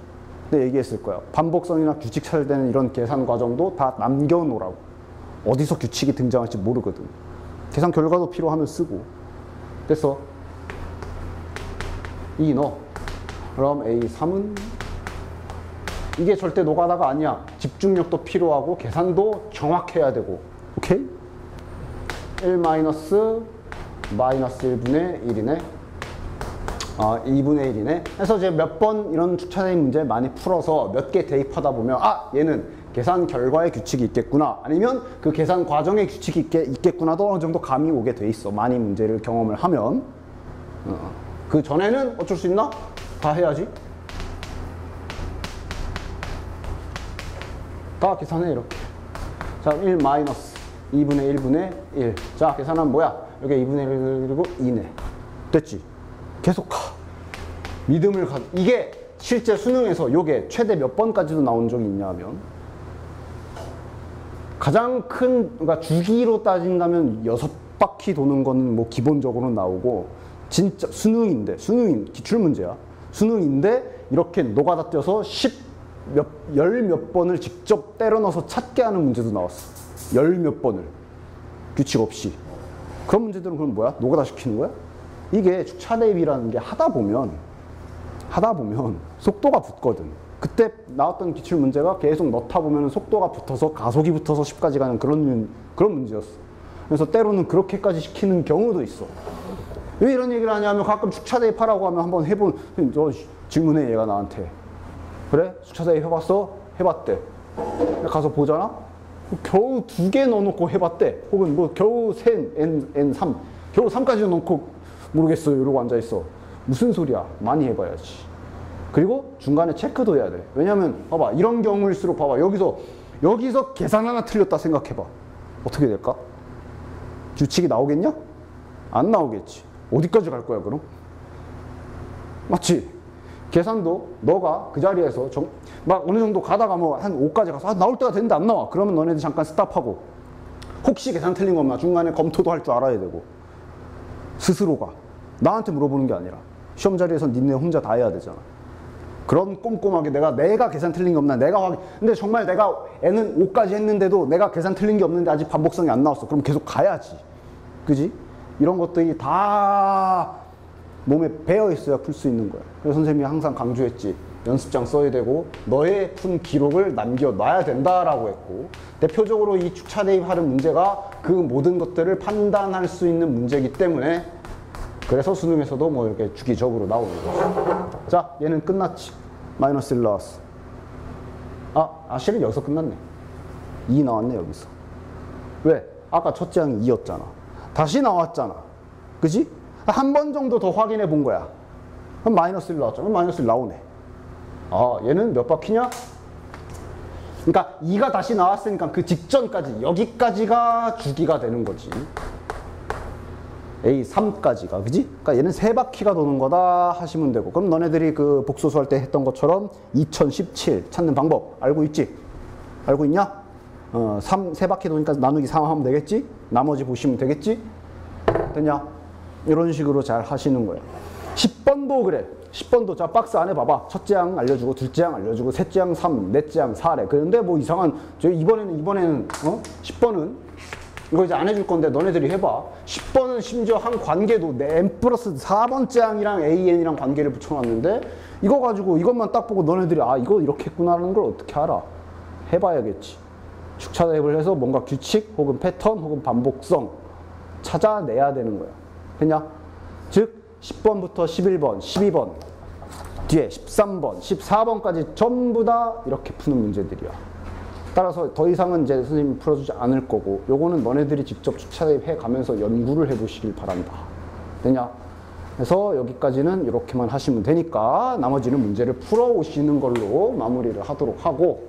근데 얘기했을 거야. 반복성이나 규칙 찾을 때는 이런 계산 과정도 다 남겨놓으라고. 어디서 규칙이 등장할지 모르거든. 계산 결과도 필요하면 쓰고. 됐어. 이 넣어. 그럼 A3은 이게 절대 노가다가 아니야. 집중력도 필요하고 계산도 정확해야 되고. 오케이? 1 마이너스 1분의 1이네. 2분의 1이네. 그래서 이제 몇 번 이런 축차대입 문제 많이 풀어서 몇 개 대입하다 보면 얘는 계산 결과에 규칙이 있겠구나. 아니면 그 계산 과정에 규칙이 있겠구나도 어느 정도 감이 오게 돼 있어. 많이 문제를 경험을 하면. 그 전에는 어쩔 수 있나? 다 해야지. 다 계산해 이렇게. 자, 1 마이너스 2분의 1분의 1. 자, 계산하면 뭐야? 여기 2분의 1 그리고 2네. 됐지? 계속 가. 믿음을 가. 이게 실제 수능에서 요게 최대 몇 번까지도 나온 적이 있냐면 가장 큰, 그러니까 주기로 따진다면 6바퀴 도는 거는 뭐 기본적으로 나오고 진짜 수능인데, 기출문제야. 수능인데 이렇게 노가다 떼어서 10 몇 번을 직접 때려 넣어서 찾게 하는 문제도 나왔어. 10 몇 번을. 규칙 없이. 그런 문제들은 그럼 뭐야? 노가다 시키는 거야? 이게 축차 대입이라는 게 하다 보면 속도가 붙거든. 그때 나왔던 기출 문제가 계속 넣다 보면 속도가 붙어서 가속이 붙어서 10까지 가는 그런 문제였어. 그래서 때로는 그렇게까지 시키는 경우도 있어. 왜 이런 얘기를 하냐면 가끔 축차 대입하라고 하면 한번 너 질문해 얘가 나한테. 그래? 축차 대입 해봤어? 해봤대. 가서 보잖아? 겨우 2개 넣어놓고 해봤대. 혹은 뭐 겨우 N3 겨우 3까지 넣고 모르겠어요 이러고 앉아있어. 무슨 소리야. 많이 해봐야지. 그리고 중간에 체크도 해야 돼. 왜냐면 봐봐 이런 경우일수록 봐봐 여기서 계산 하나 틀렸다 생각해봐. 어떻게 될까? 규칙이 나오겠냐? 안 나오겠지. 어디까지 갈 거야 그럼? 맞지? 계산도 너가 그 자리에서 막 어느 정도 가다가 뭐 한 5까지 가서 나올 때가 됐는데 안 나와. 그러면 너네들 잠깐 스탑하고 혹시 계산 틀린 거 없나 중간에 검토도 할 줄 알아야 되고 스스로가 나한테 물어보는 게 아니라 시험 자리에서 니네 혼자 다 해야 되잖아. 그런 꼼꼼하게 내가 계산 틀린 게 없나 근데 정말 내가 N은 5까지 했는데도 내가 계산 틀린 게 없는데 아직 반복성이 안 나왔어. 그럼 계속 가야지. 그지? 이런 것들이 다 몸에 배어 있어야 풀 수 있는 거야. 그래서 선생님이 항상 강조했지. 연습장 써야 되고 너의 푼 기록을 남겨놔야 된다라고 했고 대표적으로 이 축차 대입하는 문제가 그 모든 것들을 판단할 수 있는 문제이기 때문에 그래서 수능에서도 뭐 이렇게 주기적으로 나오는 거죠. 자, 얘는 끝났지. 마이너스 1 나왔어. 실은 여기서 끝났네. 2 나왔네 여기서. 왜? 아까 첫째 항이 2였잖아. 다시 나왔잖아. 그지? 한 번 정도 더 확인해 본 거야. 그럼 마이너스 1 나왔잖아. 그럼 마이너스 1 나오네. 아, 얘는 몇 바퀴냐? 그러니까 2가 다시 나왔으니까 그 직전까지, 여기까지가 주기가 되는 거지. A3까지가, 그지? 그러니까 얘는 3바퀴가 도는 거다 하시면 되고. 그럼 너네들이 그 복소수할 때 했던 것처럼 2017 찾는 방법 알고 있지? 알고 있냐? 3바퀴 도니까 나누기 3 하면 되겠지? 나머지 보시면 되겠지? 됐냐? 이런 식으로 잘 하시는 거야. 10번도 그래. 10번도 자 박스 안에 봐봐. 첫째 항 알려주고 둘째 항 알려주고 셋째 항 3, 넷째 항 4래. 그런데 뭐 이상한 이번에는 10번은 이거 이제 안 해줄 건데 너네들이 해봐. 10번은 심지어 한 관계도 n 플러스 4번째 항이랑 an이랑 관계를 붙여놨는데 이거 가지고 이것만 딱 보고 너네들이 아 이거 이렇게 했구나라는 걸 어떻게 알아? 해봐야겠지. 축차대입을 해서 뭔가 규칙 혹은 패턴 혹은 반복성 찾아내야 되는 거야. 됐냐? 즉 10번부터 11번, 12번 뒤에 13번, 14번까지 전부 다 이렇게 푸는 문제들이야. 따라서 더 이상은 이제 선생님이 풀어주지 않을 거고 요거는 너네들이 직접 축차대입 해가면서 연구를 해보시길 바란다. 됐냐? 그래서 여기까지는 이렇게만 하시면 되니까 나머지는 문제를 풀어오시는 걸로 마무리를 하도록 하고